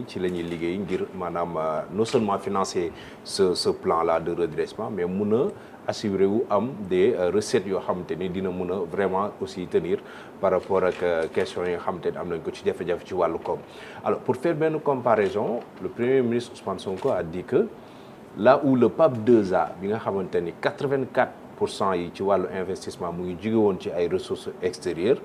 ci la ñuy liggéey ngir maanaam non seulement financer ce plan là de redressement mais mun a assurer wu am des recettes yoo xamante ni dina mun a vraiment aussi tenir par rapport ak questions yi nga xamante ni am nañ ko ci jafe-jafe ci wàllu koom. Alors pour faire benn comparaison le premier ministre Ousmane Sonko a dit que là où le PAP 2A bi nga xamante ni 84% yi ci wàllu investissement mu ngi jóge woon ci ay ressources extérieures.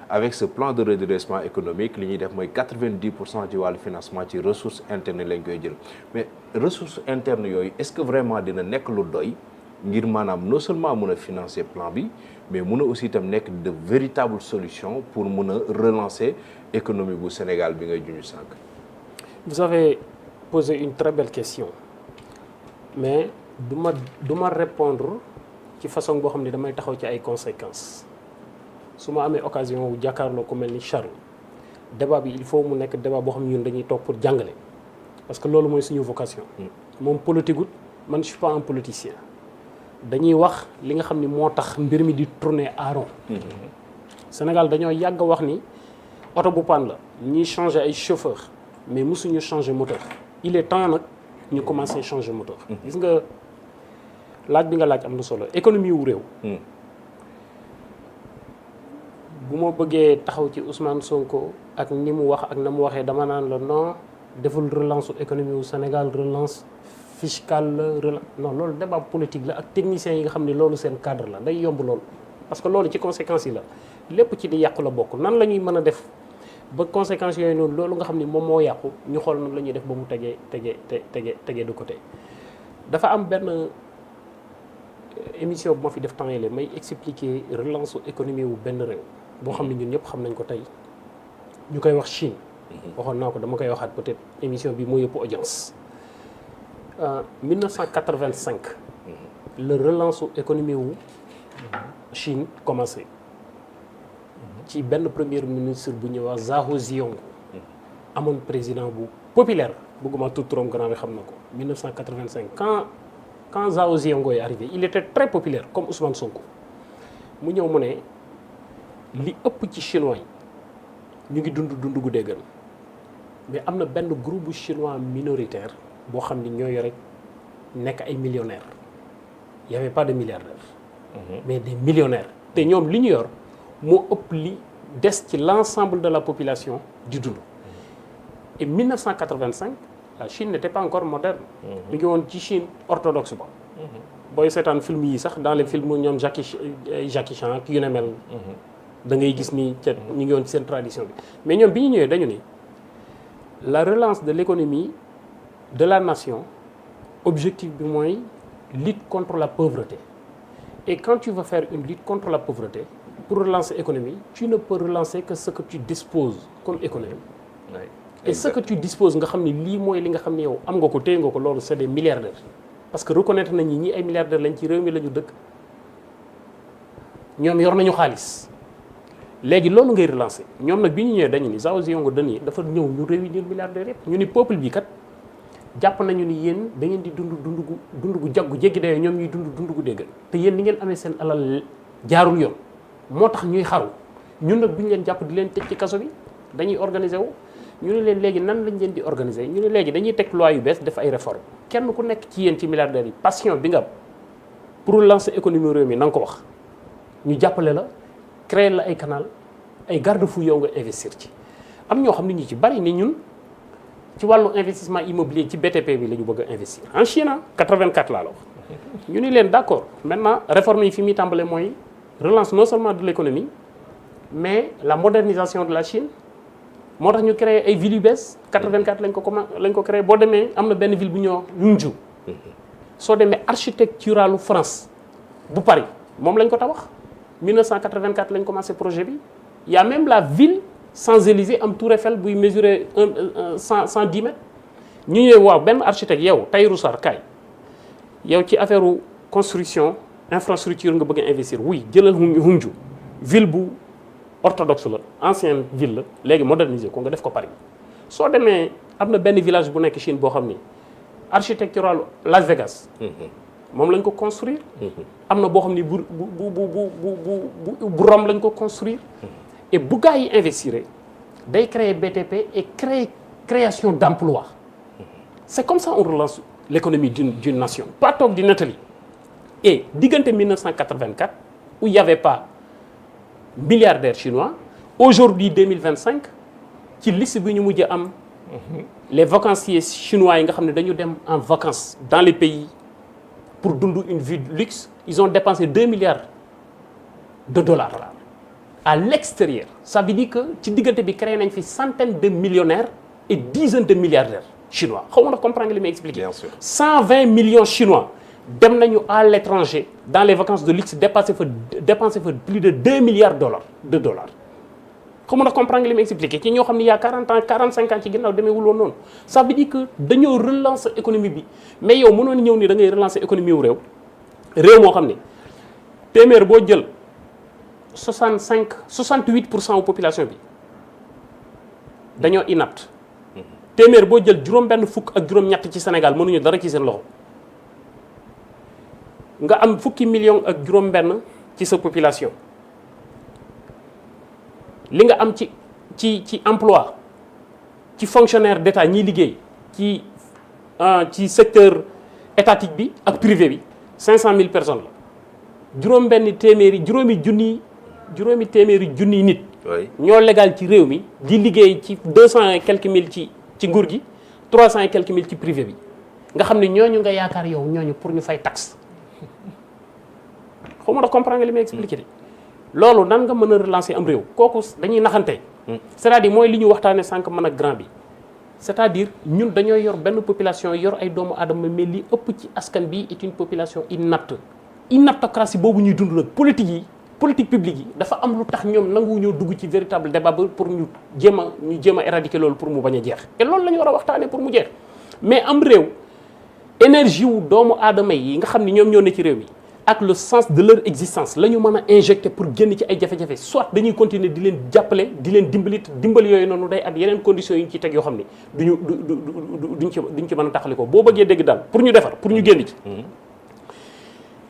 Avec ce plan de redressement économique li ñuy def mooy 90% ci wàllu financement ci ressources internes lañ koy jël mais ressources internes yooyu est-ce que vraiment dina nekk lu doy ngir maanaam non seulement mun a financer plan bi mais mun a aussi itam nekk de véritables solutions pour mun a relancer économie bu Sénégal bi ngay junj sànq. Vous avez posé une très belle question mais du ma répondre ci façon boo xam ne damay taxaw ci ay conséquences. su ma amee occasion wu jàkkaarloo ku mel ni Charles débat bi il faut mu nekk débat boo xam ne ñun dañuy toog pour jàngale parce que loolu mooy suñu vocation. moom politique ut man je suis pas un politicien. dañuy wax li nga xam ni moo tax mbir mi di tourner à rond. Sénégal dañoo yàgg wax ni oto bu panne la ñuy changer ay chauffeur mais mosuñu changer moteur. il est temps nag ñu commencer changer moteur. gis nga laaj bi nga laaj am na solo économie wu réew. bu ma bëggee taxaw ci Ousmane Sonko ak ni mu wax ak na mu waxee dama naan la non deful relance économie wu Sénégal relance fiscale la non loolu débat politique la ak techniciens yi nga xam ne loolu seen cadre la day yomb loolu. parce que loolu ci conséquences yi la lépp ci di yàqu la bokk nan la ñuy mën a def ba conséquences yooyu noonu loolu nga xam ne moom moo yàqu ñu xool nan la ñuy def ba mu tegee de côté. dafa am benn émission bu ma fi def temps yële may expliquer relance économie wu benn réew. boo xam ne ñun ñëpp xam nañ ko tey ñu koy wax Chine. waxoon naa ko dama koy waxaat peut-être émission bi moo yëpp audience. 1985. la relance économie wu Chine commencé. ci benn premier ministre bu ñuy wax Zhao Ziyong. amoon président bu populaire bëgguma tudd turam grand bi xam na ko 1985 quand Zhao Ziyong est arrivé il était très populaire comme Ousmane Sonko mu ñëw mu ne. li ëpp ci chinois yi ñu ngi dund gu déggan mais am na benn groupe chinois minoritaire boo xam ni ñoo yore nekk ay millionnaires y avait pas de milliardaires. mais des millionnaires. te ñoom li ñu yor moo ëpp li des ci l'ensemble de la population di dund. et 1985 la Chine n'était pas encore moderne. mi ngi woon ci Chine orthodoxe ba. booy seetaan film yi sax dans les films ñoom Jackie Chan ak yu ne mel. da ngay gis ni ca ñu ngi woon ci seen tradition bi mais ñoom bi ñu ñëwee dañu ni la relance de l'économie de la nation objectif bi mooy lutte contre la pauvreté et quand tu veux faire une lutte contre la pauvreté pour relancer l'économie tu ne peux relancer que ce que tu disposes comme économie. et ce que tu disposes nga xam ni lii mooy li nga xam ne yow am nga ko téye nga ko loolu c'est des milliardaires parce que reconnaître nañ ñi ay milliardaires lañ ci réew mi la ñu dëkk ñoom yor nañu xaalis. léegi loolu ngay relancer ñoom nag bi ñu ñëwee dañu ni Zhao Ziyong dafa ñëw ñu réunir milliardaires yëpp ñu ni peuple bi kat jàpp nañu ni yéen da ngeen di dund gu jaggu jéggi dayoo ñoom ñuy dund gu déggal te yéen ni ngeen amee seen alal jaarul yoon moo tax ñuy xaru ñun nag bu ñu leen jàpp di leen tëj ci kaso bi dañuy organiser wu ñu ne leen léegi nan lañ leen di organiser ñu ne léegi dañuy teg loi yu bees def ay réformes kenn ku nekk ci yéen ci milliardaires yi passion bi nga am pour relancer économie réew mi na nga ko wax ñu jàppale la créer la ay canal ay garde-fou yow nga investir ci am ñoo xam ne ñu ci bari ni ñun ci wàllu investissement immobilier ci BTP bi la ñu bëgg a investir en Chine 84 laa la wax ñu ni leen d'accord maintenant réforme yi fi muy tàmbale mooy relance non seulement de l'économie mais la modernisation de la Chine moo tax ñu créé ay villes yu bees 84 lañ ko créé boo demee am na benn ville bu ñoo Hangzhou soo demee architecturalu France bu Paris moom lañ ko tabax 1984 lañ commencé projet bi il y a même la ville Champs-Élysées am Tour Eiffel buy mesurer 110 mètres ñu ñëw waaw benn architecte yow Tahirou Sarr kaay yow ci affaire construction infrastructure nga bëgg a investir oui jëlal Hangzhou ville bu orthodoxe la ancienne ville la léegi moderniser ko nga def ko Paris soo demee am na benn village bu nekk Chine boo xam ni architectural Las Vegas moom lañ ko construire am na boo xam ni bu Rome lañ ko construire et bu gars yi investir day créer BTP et créer création d'emplois. C'est comme ça on relance l'économie d'une nation. Pas toog di nettali. Et diggante 1984 où il n'y avait pas milliardaires chinois, aujourd'hui 2025 ci liste bi ñu mujj am les vacanciers chinois yi nga xam ne dañu dem en vacances dans les pays pour dund une vie de luxe, ils ont dépensé 2 milliards de dollars là. À l'extérieur, ça veut dire que ci diggante bi créé nañ fi centaines de millionnaires et dizaines de milliardaires chinois. Xaw ma na comprendre li may expliquer. Bien sûr. 120 millions chinois dem nañu à l'étranger dans les vacances de luxe dépenser fa plus de 2 milliards de dollars. Xaw ma na comprendre li may expliquer ci ñoo xam ne il y a 40 ans 45 ans ci ginnaaw demeewul woon noonu. Ça veut dire que dañoo relancer économie bi mais yow mënoon ñëw ni da ngay relancer économie wu réew moo xam ne téeméer boo jël 68% wu population bi dañoo inapte. téeméer boo jël juróom-benn fukk ak juróom-ñett ci Sénégal mënuñu dara ci seen loxo nga am fukki million ak juróom-benn ci sa population li nga am ci emploi ci fonctionnaire d'État ñiy liggéey ci secteur étatique bi ak privé bi 500 000 personnes la juróomi téeméeri junniy nit. oui ñoo légal ci réew mi di liggéey ci 200 et quelques mille ci nguur gi 300 et quelques mille ci privé bi nga xam ne ñooñu nga yaakaar yow ñooñu pour ñu fay taxe xaw ma da comprendre nga li may expliqué de loolu nan nga mën a relancer am réew kooku dañuy naxante c'est-à-dire mooy li ñu waxtaane sànq mën a grand bi c'est-à-dire ñun dañoo yor benn population yor ay doomu aadama mais li ëpp ci askan bi est une population inapte inaptocratie boobu ñuy dund nag politique publique yi dafa am lu tax ñoom nangu ñoo dugg ci véritable débat pour ñu jéem a éradiquer loolu pour mu bañ a jeex te loolu la ñu war a waxtaanee pour mu jeex mais am réew énergie wu doomu aadama yi nga xam ne ñoom ñoo ne ci réew mi ak le sens de leur existence la ñu mën a injecter pour génn ci ay jafe-jafe soit dañuy continuer di leen jàppale di leen dimbali yooyu noonu day at yeneen conditions yi ñu ci teg yoo xam ne duñ ci mën a taxali ko boo bëggee dégg daal pour ñu defar pour ñu génn ci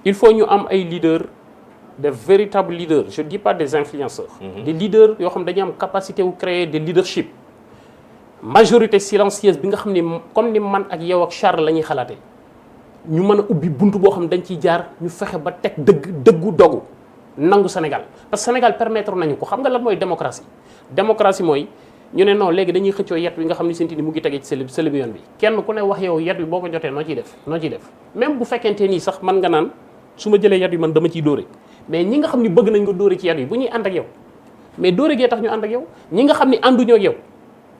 il faut ñu am ay leaders des véritables leaders je dis pas des influenceurs des leaders yoo xam dañu am capacité wu créer des leadership majorité silencieuse bi nga xam ne comme ni man ak yow ak Charles la ñuy xalaatee ñu mën a ubbi buntu boo xam ne dañ ciy jaar ñu fexe ba teg dëggu dogu nangu Sénégal parce que Sénégal permettre nañu ko xam nga lan mooy démocratie mooy ñu ne non léegi dañuy xëccoo yet wi nga xam ne senti ni mu ngi tegee ci sëlbi yoon bi kenn ku ne wax yow yet wi boo ko jotee noo ciy def même bu fekkente nii sax man nga naan su ma jëlee yet wi man dama ciy dóore mais ñi nga xam ni bëgg nañ nga dóore ci yet wi bu ñuy ànd ak yow mais dóore gee tax ñu ànd ak yow ñi nga xam ni ànduñoo ak yow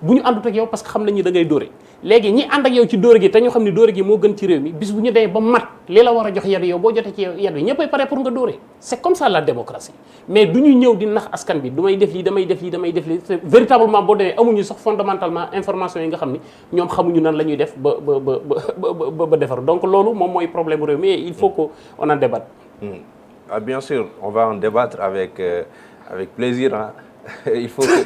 bu ñu àndut ak yow parce que xam nañ ni da ngay dóore léegi ñi ànd ak yow ci dóore gi te ñu xam ni dóore gi moo gën ci réew mi bis bu ñu dee ba mat li la war a jox yet yow boo jotee ci yet wi ñëppay pare pour nga dóore c'est comme ça la démocratie mais du ñu ñëw di nax askan bi damay def lii véritablement boo demee amuñu sax fondamentalement information yi nga xam ni ñoom xamuñu nan la ñuy def ba defar donc loolu moom mooy problème réew mi il faut qu'on en débatte. Ah, bien sûr, on va en débattre avec plaisir. Hein. Il faut que